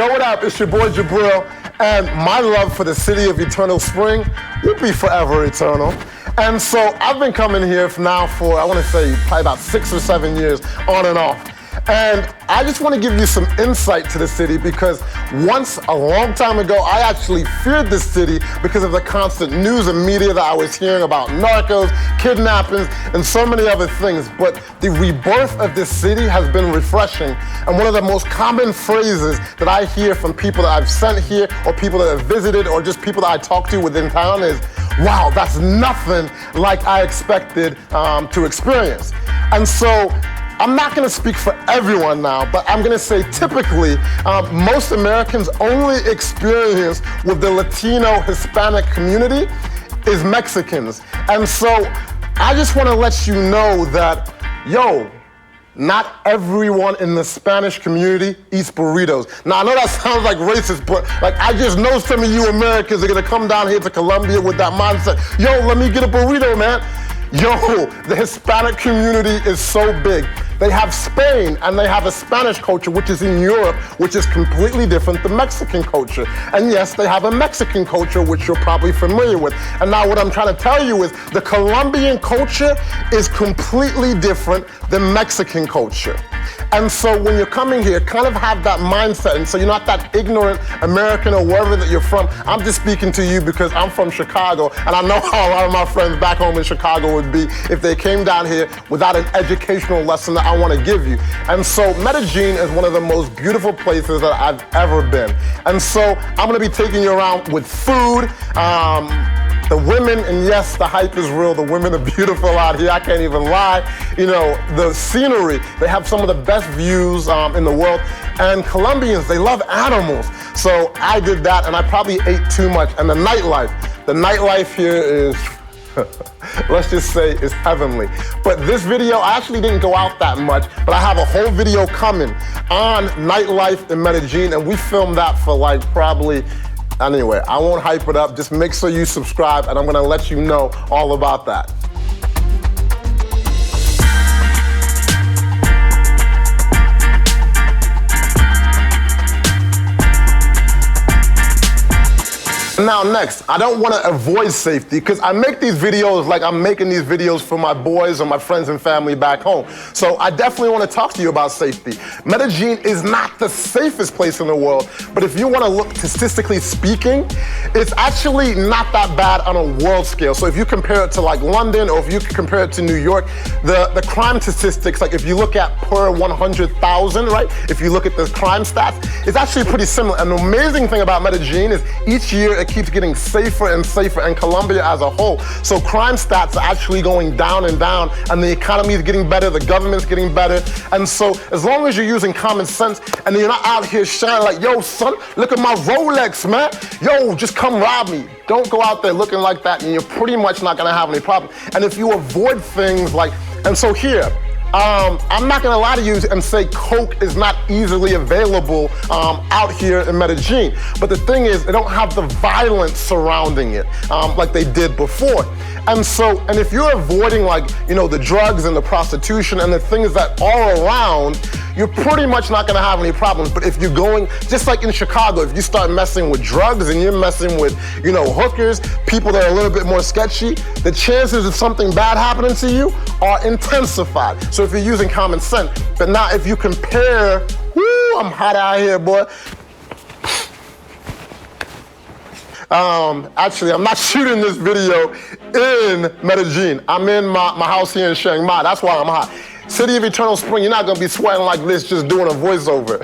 Yo, what up? It's your boy Jabril, and my love for the city of Eternal Spring will be forever eternal. And so I've been coming here now for, I want to say, probably about 6 or 7 years, on and off. And I just want to give you some insight to the city because once, a long time ago, I actually feared this city because of the constant news and media that I was hearing about narcos, kidnappings, and so many other things. But the rebirth of this city has been refreshing. And one of the most common phrases that I hear from people that I've sent here or people that have visited or just people that I talk to within town is, wow, that's nothing like I expected to experience. And so, I'm not gonna speak for everyone now, but I'm gonna say typically, most Americans' only experience with the Latino Hispanic community is Mexicans. And so I just wanna let you know that, yo, not everyone in the Spanish community eats burritos. Now I know that sounds like racist, but like I just know some of you Americans are gonna come down here to Colombia with that mindset. Yo, let me get a burrito, man. Yo, the Hispanic community is so big. They have Spain and they have a Spanish culture, which is in Europe, which is completely different than Mexican culture. And yes, they have a Mexican culture, which you're probably familiar with. And now what I'm trying to tell you is the Colombian culture is completely different than Mexican culture. And so when you're coming here, kind of have that mindset. And so you're not that ignorant American or wherever that you're from. I'm just speaking to you because I'm from Chicago. And I know how a lot of my friends back home in Chicago would be if they came down here without an educational lesson that I want to give you. And so Medellin is one of the most beautiful places that I've ever been. And so I'm going to be taking you around with food, the women, and yes, the hype is real. The women are beautiful out here. I can't even lie. You know, the scenery, they have some of the best views in the world. And Colombians, they love animals. So I did that, and I probably ate too much. And the nightlife here is, let's just say, is heavenly. But this video, I actually didn't go out that much, but I have a whole video coming on nightlife in Medellin, and we filmed that for like probably, anyway, I won't hype it up. Just make sure you subscribe, and I'm gonna let you know all about that. Now next, I don't want to avoid safety because I make these videos like I'm making these videos for my boys or my friends and family back home. So I definitely want to talk to you about safety. Medellin is not the safest place in the world, but if you want to look statistically speaking, it's actually not that bad on a world scale. So if you compare it to like London or if you compare it to New York, the crime statistics, like if you look at per 100,000, right? If you look at the crime stats, it's actually pretty similar. And the amazing thing about Medellin is each year it keeps getting safer and safer, and Colombia as a whole. So crime stats are actually going down and down, and the economy is getting better, the government's getting better. And so as long as you're using common sense and you're not out here shining like, yo, son, look at my Rolex, man. Yo, just come rob me. Don't go out there looking like that, and you're pretty much not gonna have any problem. And if you avoid things like, and so here, I'm not gonna lie to you and say coke is not easily available out here in Medellin. But the thing is, they don't have the violence surrounding it like they did before. And so, and if you're avoiding like, you know, the drugs and the prostitution and the things that are around, you're pretty much not gonna have any problems. But if you're going, just like in Chicago, if you start messing with drugs and you're messing with, you know, hookers, people that are a little bit more sketchy, the chances of something bad happening to you are intensified. So if you're using common sense, but now if you compare, whoo, I'm hot out here, boy. Actually, I'm not shooting this video in Medellin. I'm in my house here in Chiang Mai. That's why I'm hot. City of Eternal Spring, you're not gonna be sweating like this just doing a voiceover.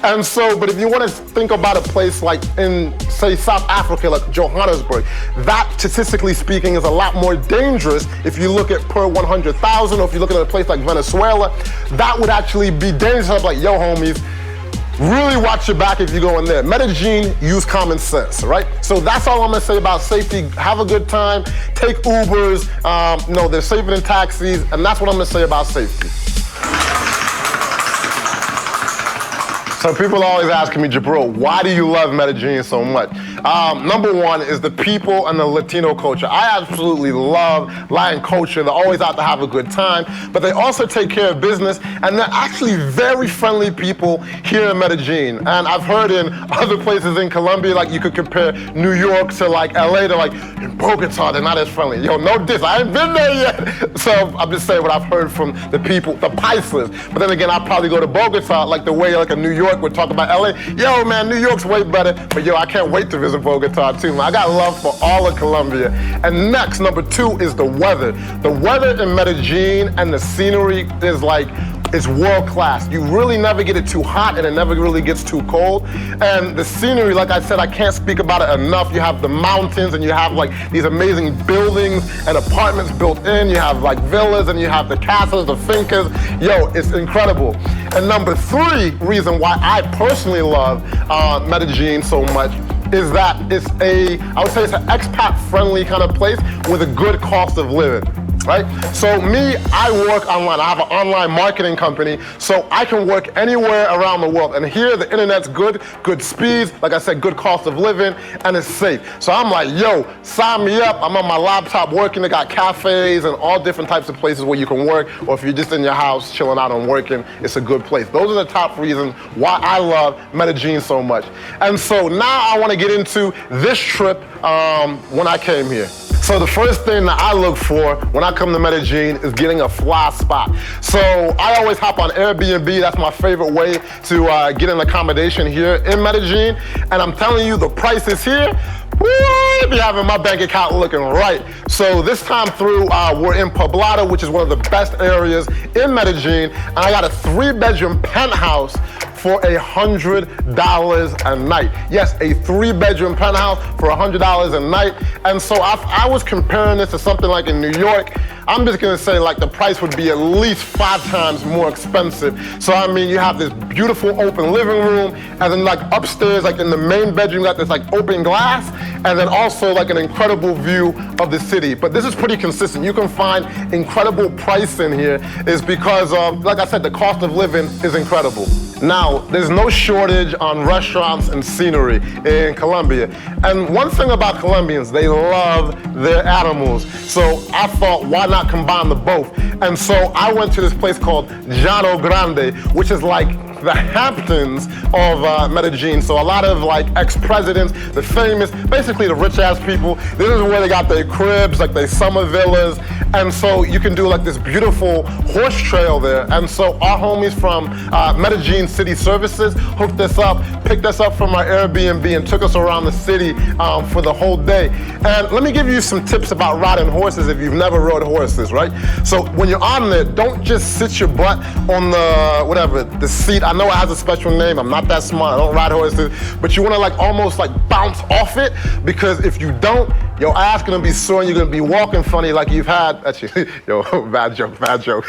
And so, but if you wanna think about a place like in, say, South Africa, like Johannesburg, that statistically speaking is a lot more dangerous if you look at per 100,000, or if you look at a place like Venezuela, that would actually be dangerous. I'm like, yo, homies, really watch your back if you go in there. Medellin, use common sense, right? So that's all I'm gonna say about safety. Have a good time, take Ubers, no, they're safer than taxis, and that's what I'm gonna say about safety. So people are always asking me, Jabril, why do you love Medellin so much? Number one is the people and the Latino culture. I absolutely love Latin culture. They're always out to have a good time, but they also take care of business, and they're actually very friendly people here in Medellin. And I've heard in other places in Colombia, like you could compare New York to like LA, to like in Bogota, they're not as friendly. Yo, no diss, I ain't been there yet. So I'm just saying what I've heard from the people, the Paisas. But then again, I'll probably go to Bogota like the way like a New York would talk about LA. Yo, man, New York's way better. But yo, I can't wait to visit Bogota too, man. I got love for all of Colombia. And next, number two is the weather. The weather in Medellin and the scenery is like, it's world class. You really never get it too hot and it never really gets too cold. And the scenery, like I said, I can't speak about it enough. You have the mountains and you have like these amazing buildings and apartments built in. You have like villas and you have the castles, the fincas. Yo, it's incredible. And number three reason why I personally love Medellin so much is that I would say it's an expat friendly kind of place with a good cost of living. Right? So me, I work online. I have an online marketing company, so I can work anywhere around the world. And here, the internet's good speeds, like I said, good cost of living, and it's safe. So I'm like, yo, sign me up. I'm on my laptop working. They got cafes and all different types of places where you can work, or if you're just in your house chilling out and working, it's a good place. Those are the top reasons why I love Medellin so much. And so now I want to get into this trip when I came here. So the first thing that I look for when I come to Medellin is getting a fly spot. So I always hop on Airbnb. That's my favorite way to get an accommodation here in Medellin. And I'm telling you, the prices here, woo, be having my bank account looking right. So this time through, we're in Poblado, which is one of the best areas in Medellin. And I got a 3-bedroom penthouse for $100 a night. Yes, a 3-bedroom penthouse for $100 a night. And so I was comparing this to something like in New York. I'm just gonna say like the price would be at least 5 times more expensive. So I mean, you have this beautiful open living room, and then like upstairs, like in the main bedroom, you got this like open glass, and then also like an incredible view of the city. But this is pretty consistent. You can find incredible price in here is because, like I said, the cost of living is incredible. Now, there's no shortage on restaurants and scenery in Colombia. And one thing about Colombians, they love their animals. So I thought, why not combine the both? And so I went to this place called Llano Grande, which is like the Hamptons of Medellin. So a lot of like ex-presidents, the famous, basically the rich ass people, this is where they got their cribs, like their summer villas. And so you can do like this beautiful horse trail there. And so our homies from Medellin City Services hooked us up, picked us up from our Airbnb and took us around the city for the whole day. And let me give you some tips about riding horses if you've never rode horses, right? So when you're on there, don't just sit your butt on the seat. I know it has a special name. I'm not that smart. I don't ride horses. But you want to like almost like bounce off it, because if you don't, your ass gonna be sore and you're gonna be walking funny like you've had. Actually, yo, bad joke.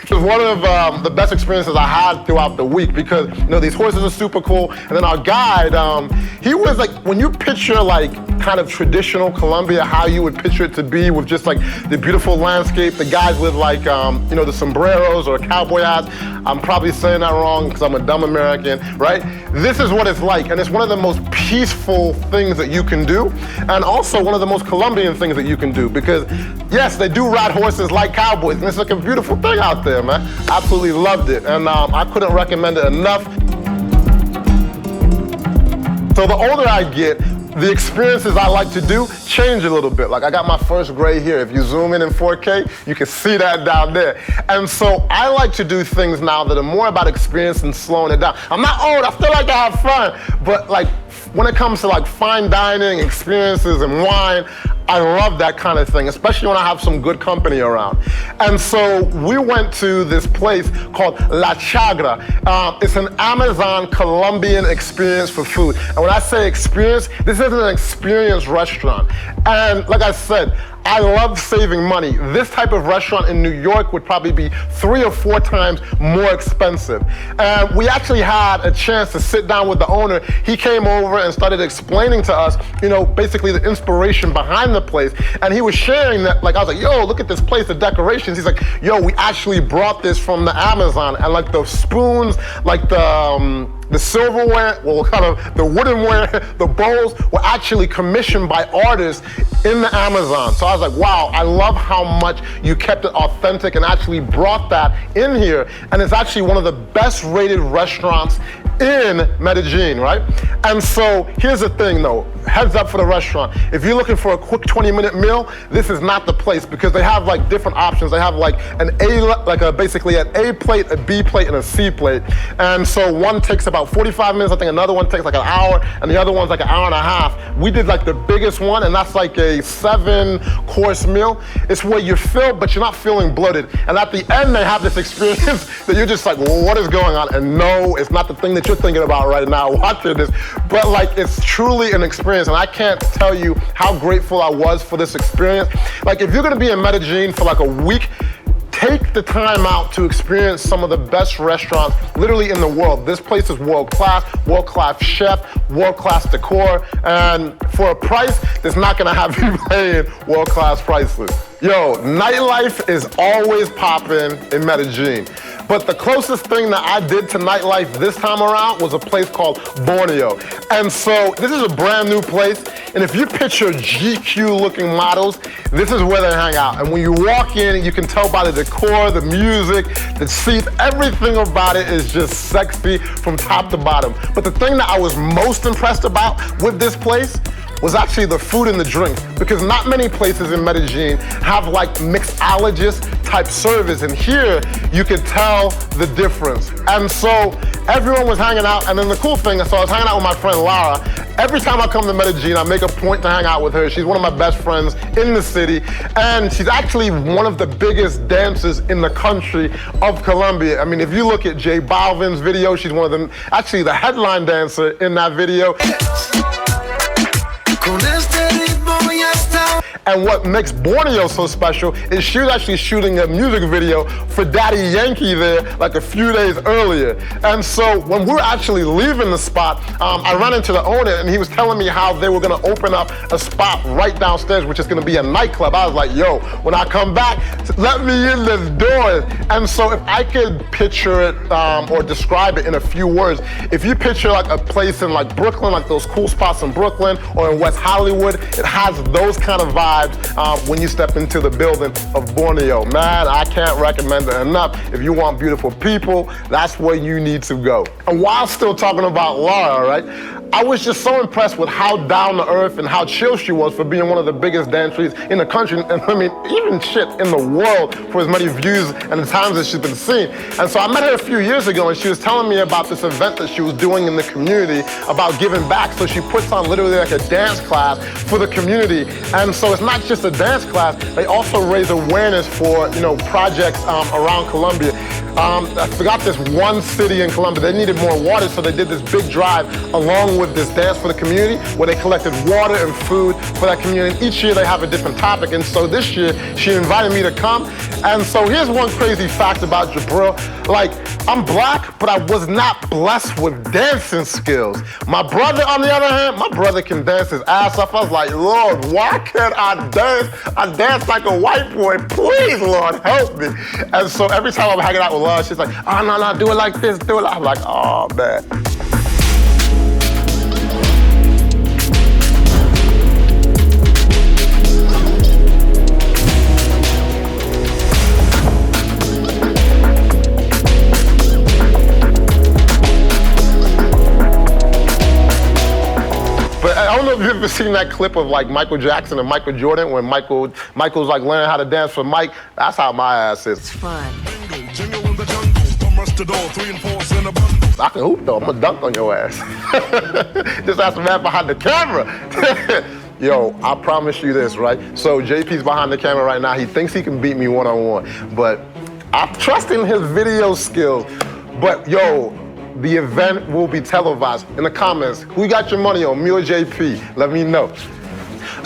It was one of the best experiences I had throughout the week, because you know these horses are super cool. And then our guide, he was like, when you picture like kind of traditional Colombia, how you would picture it to be with just like the beautiful landscape, the guys with like you know, the sombreros or cowboy hats. I'm probably saying that wrong because I'm a dumb American, right? This is what it's like, and it's one of the most peaceful things that you can do, and also one of the most Colombian things that you can do, because yes, they do ride horses like cowboys, and it's like a beautiful thing out there, man. Absolutely loved it, and I couldn't recommend it enough. So the older I get, the experiences I like to do change a little bit. Like I got my first gray here. If you zoom in 4K, you can see that down there. And so I like to do things now that are more about experience and slowing it down. I'm not old, I still like to have fun, but like when it comes to like fine dining, experiences and wine, I love that kind of thing, especially when I have some good company around. And so we went to this place called La Chagra. It's an Amazon Colombian experience for food. And when I say experience, this is an experience restaurant. And like I said, I love saving money. This type of restaurant in New York would probably be 3 or 4 times more expensive. And we actually had a chance to sit down with the owner. He came over and started explaining to us, you know, basically the inspiration behind the the place, and he was sharing that, like, I was like, yo, look at this place, the decorations. He's like, yo, we actually brought this from the Amazon, and like the spoons, like the silverware, well, kind of the woodenware, the bowls were actually commissioned by artists in the Amazon. So I was like, wow, I love how much you kept it authentic and actually brought that in here. And it's actually one of the best rated restaurants in Medellin, right? And so here's the thing though, heads up for the restaurant. If you're looking for a quick 20-minute meal, this is not the place because they have like different options. They have like basically an A plate, a B plate, and a C plate. And so one takes about 45 minutes, I think another one takes like an hour, and the other one's like an hour and a half. We did like the biggest one, and that's like a 7-course meal. It's where you're filled, but you're not feeling bloated. And at the end, they have this experience that you're just like, well, what is going on? And no, it's not the thing that you're thinking about right now watching this, but like it's truly an experience, and I can't tell you how grateful I was for this experience. Like if you're gonna be in Medellin for like a week, take the time out to experience some of the best restaurants literally in the world. This place is world-class chef, world-class decor, and for a price that's not gonna have you paying world-class prices. Yo, nightlife is always popping in Medellin. But the closest thing that I did to nightlife this time around was a place called Borneo. And so this is a brand new place, and if you picture GQ looking models, this is where they hang out. And when you walk in, you can tell by the decor, the music, the seats, everything about it is just sexy from top to bottom. But the thing that I was most impressed about with this place was actually the food and the drinks, because not many places in Medellin have like mixologist type service, and here you could tell the difference. And so everyone was hanging out, and then the cool thing, so I was hanging out with my friend Lara. Every time I come to Medellin, I make a point to hang out with her. She's one of my best friends in the city, and she's actually one of the biggest dancers in the country of Colombia. I mean, if you look at J Balvin's video, she's one of them, actually the headline dancer in that video. And what makes Borneo so special is she was actually shooting a music video for Daddy Yankee there like a few days earlier. And so when we were actually leaving the spot, I ran into the owner and he was telling me how they were gonna open up a spot right downstairs, which is gonna be a nightclub. I was like, yo, when I come back, let me in this door. And so if I could picture it or describe it in a few words, if you picture like a place in like Brooklyn, like those cool spots in Brooklyn or in West Hollywood, it has those kind of vibes when you step into the building of Borneo. Man, I can't recommend it enough. If you want beautiful people, that's where you need to go. And while still talking about Laura, right, I was just so impressed with how down to earth and how chill she was for being one of the biggest dancers in the country, and I mean, even shit in the world for as many views and the times that she's been seen. And so I met her a few years ago, and she was telling me about this event that she was doing in the community about giving back. So she puts on literally like a dance class for the community. And so it's not just a dance class, they also raise awareness for, you know, projects around Colombia. I forgot this one city in Colombia, they needed more water, so they did this big drive along with this dance for the community where they collected water and food for that community. And each year they have a different topic, and so this year she invited me to come. And so here's one crazy fact about Jabril. Like, I'm black, but I was not blessed with dancing skills. My brother, on the other hand, my brother can dance his ass off. I was like, Lord, why can't I dance? I dance like a white boy. Please, Lord, help me. And so every time I'm hanging out with Lord, she's like, oh, no, do it like this, do it like. I'm like, oh, man. I don't know if you've ever seen that clip of like Michael Jackson and Michael Jordan when Michael's like learning how to dance for Mike. That's how my ass is. It's fun. I can hoop though, I'm gonna dunk on your ass. Just ask the man behind the camera. Yo, I promise you this, right? So JP's behind the camera right now. He thinks he can beat me one-on-one, but I'm trusting his video skills. But yo, the event will be televised. In the comments, who got your money on, me or JP? Let me know.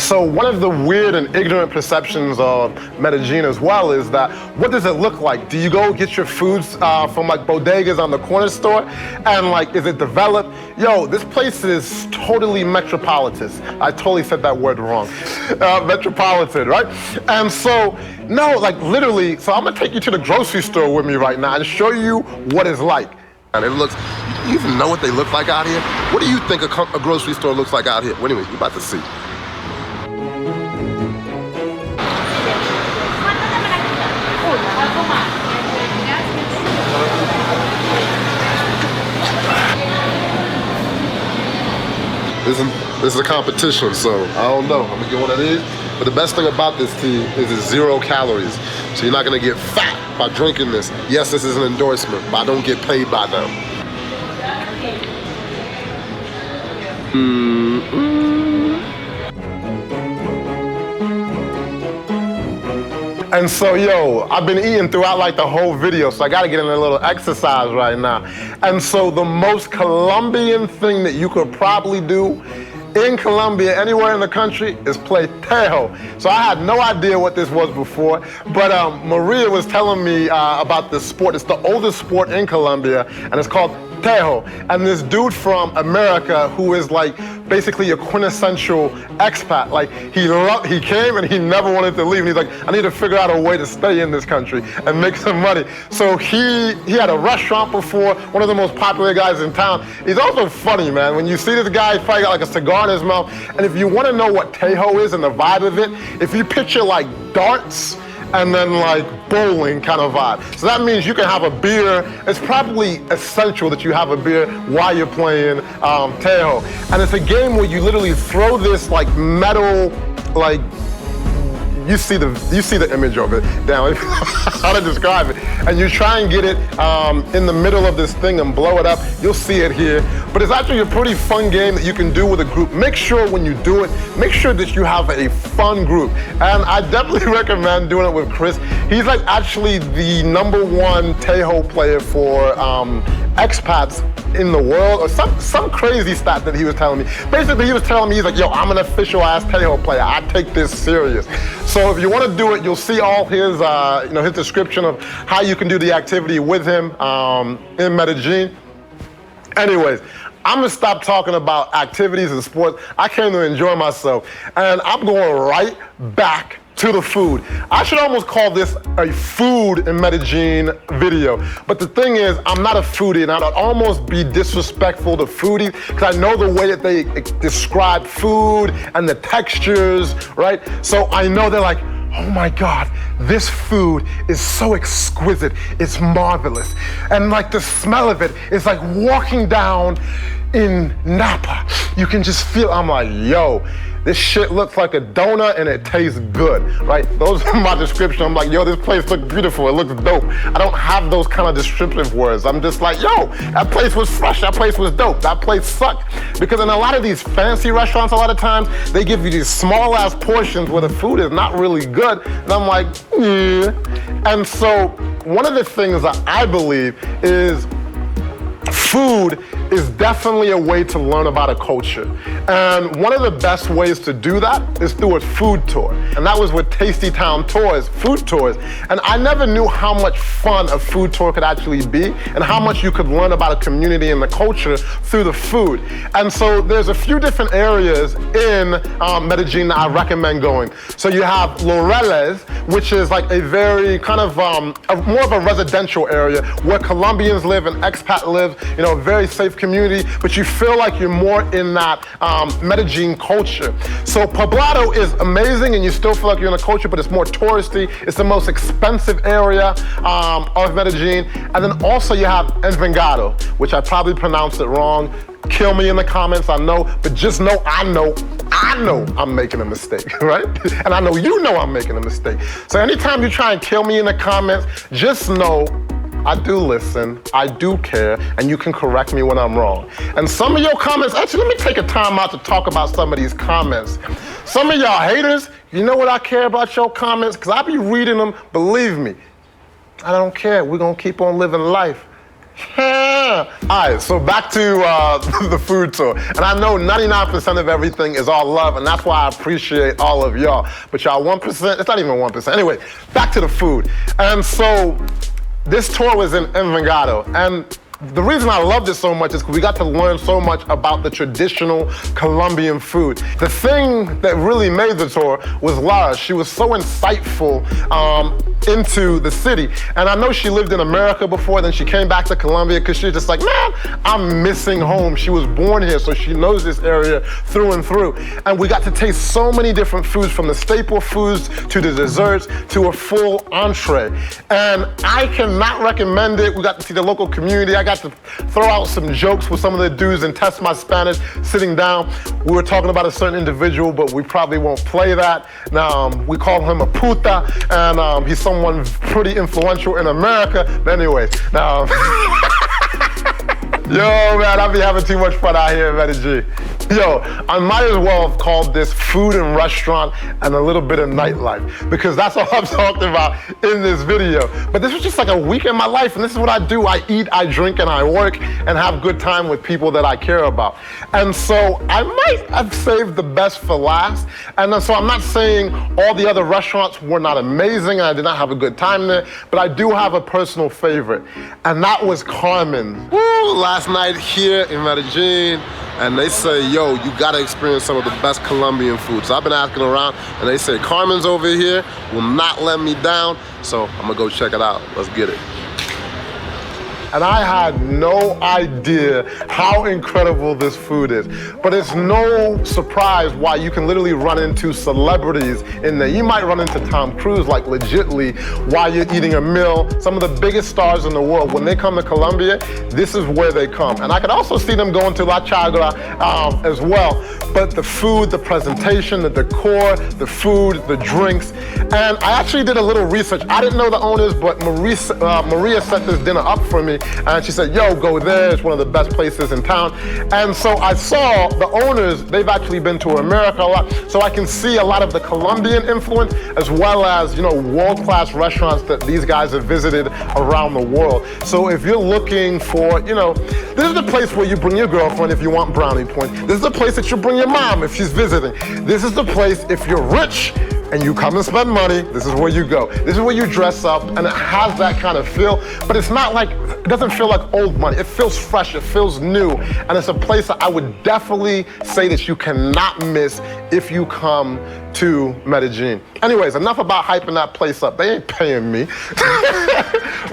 So one of the weird and ignorant perceptions of Medellin as well is that, what does it look like? Do you go get your foods from like bodegas on the corner store? And like, is it developed? Yo, this place is totally metropolitan. I totally said that word wrong. Metropolitan, right? And so, no, like literally, so I'm gonna take you to the grocery store with me right now and show you what it's like. And it looks, you even know what they look like out here? What do you think a grocery store looks like out here? Well, anyway, you're about to see. This is a competition, so I don't know. I'm gonna get one of these. But the best thing about this tea is it's 0 calories. So you're not gonna get fat by drinking this. Yes, this is an endorsement, but I don't get paid by them. And so, yo, I've been eating throughout like the whole video, so I gotta get in a little exercise right now. And so the most Colombian thing that you could probably do in Colombia, anywhere in the country, is play Tejo. So I had no idea what this was before, but Maria was telling me about this sport. It's the oldest sport in Colombia, and it's called Tejo. And this dude from America who is like basically a quintessential expat, like he came and he never wanted to leave. And he's like, I need to figure out a way to stay in this country and make some money. So he had a restaurant before, one of the most popular guys in town. He's also funny, man. When you see this guy, he's probably got like a cigar in his mouth. And if you want to know what Tejo is and the vibe of it, if you picture like darts and then like bowling kind of vibe. So that means you can have a beer. It's probably essential that you have a beer while you're playing Tejo. And it's a game where you literally throw this like metal, like, you see the image of it down, how to describe it. And you try and get it in the middle of this thing and blow it up. You'll see it here. But it's actually a pretty fun game that you can do with a group. Make sure when you do it, make sure that you have a fun group. And I definitely recommend doing it with Chris. He's like actually the #1 Tejo player for expats in the world, or some crazy stat that he was telling me. Basically, he was telling me, he's like, yo, I'm an official ass Tejo player. I take this serious. So if you want to do it, you'll see all his, his description of how you can do the activity with him in Medellin. Anyways, I'm gonna stop talking about activities and sports. I came to enjoy myself, and I'm going right back to the food. I should almost call this a food in Medellin video. But the thing is, I'm not a foodie, and I'd almost be disrespectful to foodies, because I know the way that they describe food and the textures, right? So I know they're like, oh my God, this food is so exquisite, it's marvelous. And like the smell of it is like walking down in Napa. You can just feel, I'm like, yo, this shit looks like a donut and it tastes good, right? Those are my description. I'm like, yo, this place looks beautiful, it looks dope. I don't have those kind of descriptive words. I'm just like, yo, that place was fresh, that place was dope, that place sucked. Because in a lot of these fancy restaurants, a lot of times, they give you these small ass portions where the food is not really good. And I'm like, yeah. And so one of the things that I believe is food is definitely a way to learn about a culture. And one of the best ways to do that is through a food tour. And that was with Tasty Town Tours, food tours. And I never knew how much fun a food tour could actually be and how much you could learn about a community and the culture through the food. And so there's a few different areas in Medellin that I recommend going. So you have Laureles, which is like a very kind of, more of a residential area where Colombians live and expat live, you know, a very safe community, but you feel like you're more in that Medellin culture. So Poblado is amazing and you still feel like you're in a culture, but it's more touristy. It's the most expensive area of Medellin. And then also you have Envigado, which I probably pronounced it wrong. Kill me in the comments, I know, but just know I know I'm making a mistake, right? And I know you know I'm making a mistake. So anytime you try and kill me in the comments, just know I do listen, I do care, and you can correct me when I'm wrong. And some of your comments, actually, let me take a time out to talk about some of these comments. Some of y'all haters, you know what I care about your comments? Because I be reading them, believe me. I don't care, we're gonna keep on living life. All right, so back to the food tour. And I know 99% of everything is all love, and that's why I appreciate all of y'all. But y'all 1%, it's not even 1%. Anyway, back to the food. And so this tour was in Envigado, and the reason I loved it so much is because we got to learn so much about the traditional Colombian food. The thing that really made the tour was Lara. She was so insightful into the city. And I know she lived in America before, then she came back to Colombia because she was just like, man, I'm missing home. She was born here, so she knows this area through and through. And we got to taste so many different foods, from the staple foods to the desserts to a full entree. And I cannot recommend it. We got to see the local community. I got to throw out some jokes with some of the dudes and test my Spanish sitting down. We were talking about a certain individual, but we probably won't play that. Now, we call him a puta, and he's someone pretty influential in America. But anyways, now, yo, man, I be having too much fun out here in Medellin. Yo, I might as well have called this food and restaurant and a little bit of nightlife, because that's all I'm talking about in this video. But this was just like a week in my life, and this is what I do. I eat, I drink, and I work, and have good time with people that I care about. And so I might have saved the best for last. And so I'm not saying all the other restaurants were not amazing and I did not have a good time there, but I do have a personal favorite, and that was Carmen. Woo, last night here in Medellin, and they say, yo, you gotta experience some of the best Colombian food. So I've been asking around, and they say Carmen's over here, will not let me down, so I'm gonna go check it out. Let's get it. And I had no idea how incredible this food is. But it's no surprise why you can literally run into celebrities in there. You might run into Tom Cruise, like legitly, while you're eating a meal. Some of the biggest stars in the world, when they come to Colombia, this is where they come. And I could also see them going to La Chagra as well. But the food, the presentation, the decor, the food, the drinks. And I actually did a little research. I didn't know the owners, but Maria set this dinner up for me. And she said, yo, go there, it's one of the best places in town. And so I saw the owners, they've actually been to America a lot, so I can see a lot of the Colombian influence, as well as, you know, world-class restaurants that these guys have visited around the world. So if you're looking for, you know, this is the place where you bring your girlfriend if you want brownie points. This is the place that you bring your mom if she's visiting. This is the place if you're rich and you come and spend money, this is where you go. This is where you dress up, and it has that kind of feel, but it's not like, it doesn't feel like old money. It feels fresh, it feels new, and it's a place that I would definitely say that you cannot miss if you come to Medellin. Anyways, enough about hyping that place up. They ain't paying me.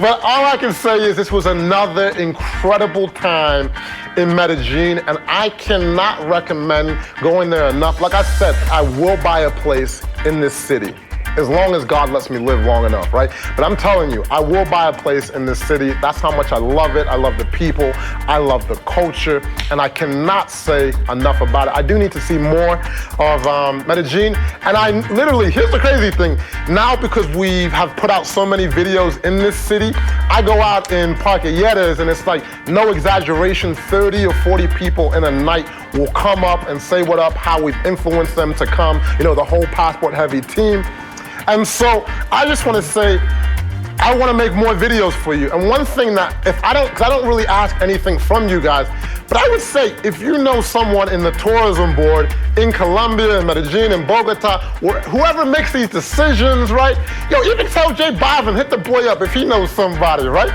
But all I can say is this was another incredible time in Medellin, and I cannot recommend going there enough. Like I said, I will buy a place in this city, as long as God lets me live long enough, right? But I'm telling you, I will buy a place in this city. That's how much I love it. I love the people. I love the culture. And I cannot say enough about it. I do need to see more of Medellin. And I literally, here's the crazy thing. Now, because we have put out so many videos in this city, I go out in Parquilleras, and it's like, no exaggeration, 30 or 40 people in a night will come up and say what up, how we've influenced them to come, you know, the whole Passport Heavy team. And so I just want to say, I want to make more videos for you. And one thing that, because I don't really ask anything from you guys, but I would say, if you know someone in the tourism board in Colombia, in Medellin, in Bogota, whoever makes these decisions, right? Yo, even tell J Balvin, hit the boy up if he knows somebody, right?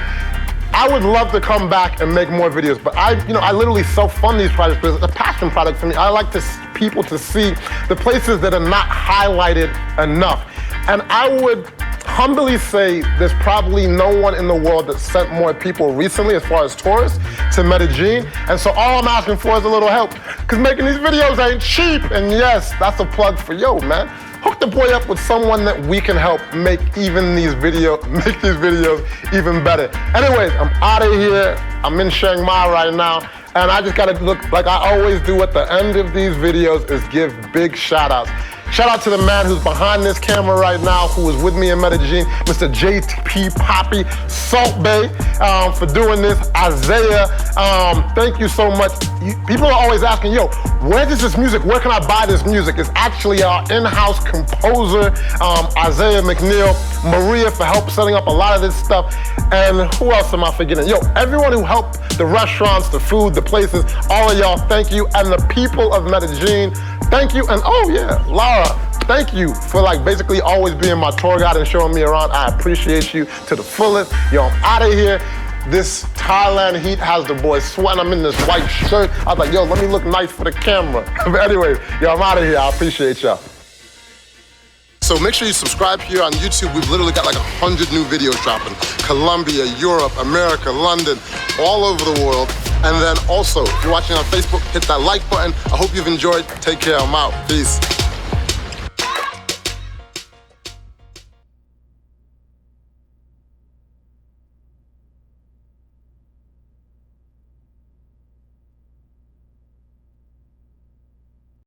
I would love to come back and make more videos, but I literally self-fund these projects because it's a passion product for me. I like people to see the places that are not highlighted enough. And I would humbly say there's probably no one in the world that sent more people recently as far as tourists to Medellin. And so all I'm asking for is a little help, because making these videos ain't cheap. And yes, that's a plug for yo, man. Hook the boy up with someone that we can help make these videos even better. Anyways, I'm out of here. I'm in Chiang Mai right now. And I just gotta look, like I always do at the end of these videos, is give big shout outs. Shout out to the man who's behind this camera right now, who is with me in Medellin, Mr. JP Poppy, Salt Bay, for doing this. Isaiah, thank you so much. People are always asking, yo, where is this music? Where can I buy this music? It's actually our in-house composer, Isaiah McNeil, Maria for help setting up a lot of this stuff, and who else am I forgetting? Yo, everyone who helped, the restaurants, the food, the places, all of y'all, thank you, and the people of Medellin, thank you, and oh yeah, Laura, thank you for like basically always being my tour guide and showing me around. I appreciate you to the fullest. Yo, I'm out of here. This Thailand heat has the boys sweating. I'm in this white shirt. I was like, yo, let me look nice for the camera. But anyways, yo, I'm out of here. I appreciate y'all. So make sure you subscribe here on YouTube. We've literally got like 100 new videos dropping. Colombia, Europe, America, London, all over the world. And then also, if you're watching on Facebook, hit that like button. I hope you've enjoyed. Take care, I'm out. Peace.